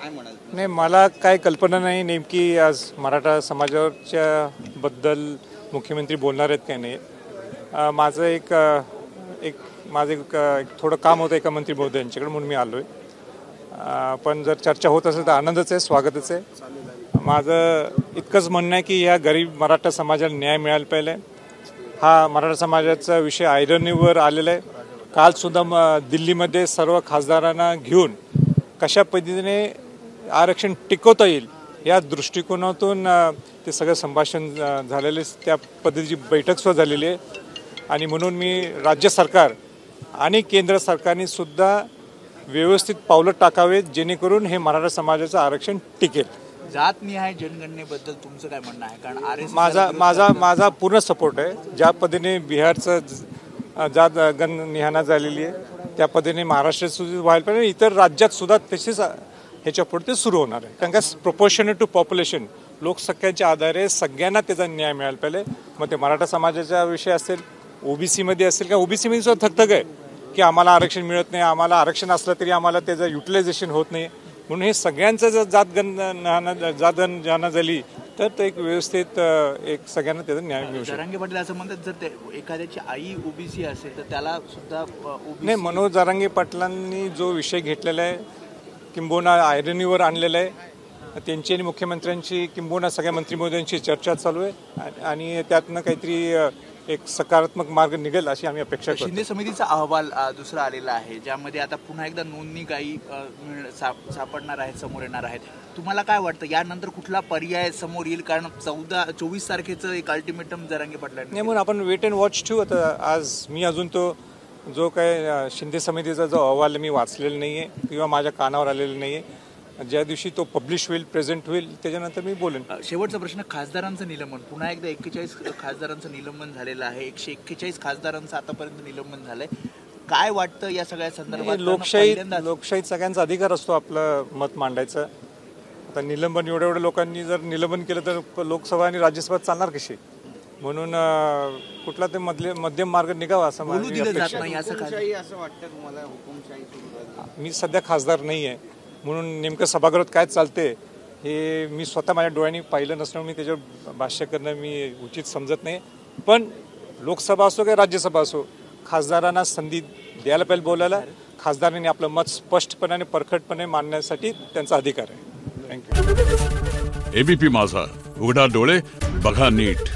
काय म्हणाल? नाही, मला काय कल्पना नाही नेमकी आज मराठा समाजाच्या बद्दल मुख्यमंत्री बोलणार आहेत काय नाही. माझं एक थोडं काम होतं एका मंत्री महोदयांच्याकडे म्हणून मी आलो आहे. पण जर चर्चा होत असेल तर आनंदच आहे, स्वागतच आहे. माझं इतकंच म्हणणं आहे की या गरीब मराठा समाजाला न्याय मिळायला पाहिजे. हा मराठा समाजाचा विषय ऐरणीवर आलेला आहे. कालसुद्धा दिल्लीमध्ये सर्व खासदारांना घेऊन कशा पद्धतीने आरक्षण टिकवता येईल या दृष्टिकोनातून ते सगळं संभाषण झालेले, त्या पद्धतीची बैठकसुद्धा झालेली आहे. आणि म्हणून मी राज्य सरकार आणि केंद्र सरकारने सुद्धा व्यवस्थित पावलं टाकावेत जेणेकरून हे मराठा समाजाचं आरक्षण टिकेल. जातनिहाय जनगणनेबद्दल तुमचं काय म्हणणं आहे? कारण माझा पूर्ण सपोर्ट आहे. ज्या पद्धतीने बिहारचं जात गणनिहाना झालेली आहे त्या पद्धतीने महाराष्ट्रात सुद्धा व्हायला पाहिजे, इतर राज्यात सुद्धा तसेच ह्याच्या पुढे ते सुरू होणार आहे. कारण का प्रोपोर्शनेट टू पॉप्युलेशन लोकसंख्येच्या आधारे सगळ्यांना त्याचा न्याय मिळायला पाहिजे. मग ते मराठा समाजाचा विषय असेल, ओबीसीमध्ये असेल, का ओबीसीमध्ये सुद्धा थकथक आहे की आम्हाला आरक्षण मिळत नाही, आम्हाला आरक्षण असलं तरी आम्हाला त्याचं युटिलायझेशन होत नाही. म्हणून हे सगळ्यांचं जर जातगणना झाली तर ते एक व्यवस्थित एक सगळ्यांना त्याचा न्याय मिळू शकतो. जरांगे पाटील असं म्हणतात जर एखाद्याची आई ओबीसी असेल तर त्याला सुद्धा नाही. मनोज जरांगे पाटलांनी जो विषय घेतलेला आहे किंबहुना ऐरणीवर आणलेला आहे, त्यांची आणि मुख्यमंत्र्यांची किंबहुना सगळ्या मंत्री महोदयांची चर्चा चालू आहे आणि त्यातनं काहीतरी एक सकारात्मक मार्ग निघेल अशी आम्ही अपेक्षा करतो. शिंदे समितीचा अहवाल दुसरा आलेला आहे ज्यामध्ये आता पुन्हा एकदा नोंदणी काही सापडणार आहेत, समोर येणार आहेत. तुम्हाला काय वाटतं यानंतर कुठला पर्याय समोर येईल? कारण 24 तारखेचं एक अल्टिमेटम जरांगे पाटलांनी नाही, म्हणून आपण वेट अँड वॉच ठेवू. आता आज मी अजून तो जो काय शिंदे समितीचा जो अहवाल मी वाचलेला नाही आहे किंवा माझ्या कानावर आलेला नाही आहे. ज्या दिवशी तो पब्लिश होईल, प्रेझेंट होईल, त्याच्यानंतर मी बोलेन. शेवटचा प्रश्न, खासदारांचं निलंबन पुन्हा एकदा 41 खासदारांचं निलंबन झालेलं आहे. 141 खासदारांचं आतापर्यंत निलंबन झालंय. काय वाटतं या सगळ्या संदर्भात? लोकशाहीत सगळ्यांचा अधिकार असतो आपलं मत मांडायचं. आता निलंबन एवढ्या लोकांनी जर निलंबन केलं तर लोकसभा आणि राज्यसभा चालणार कशी? म्हणून कुठला ते मध्यम मार्ग निघावा असं बोलू दिलं जात नाही असं वाटतं तुम्हाला? हुकुमशाही मी सध्या खासदार नाही आहे म्हणून नेमकं सभागृहात काय चालते हे मी स्वतः माझ्या डोळ्यांनी पाहिलं नसल्यामुळे मी त्याच्यावर भाष्य करणं मी उचित समजत नाही. पण लोकसभा असो किंवा राज्यसभा असो, खासदारांना संधी द्यायला पाहिजे बोलायला. खासदारांनी आपलं मत स्पष्टपणे आणि परखडपणे मांडण्यासाठी त्यांचा अधिकार आहे. थँक्यू. एबीपी माझा, उघडा डोळे बघा नीट.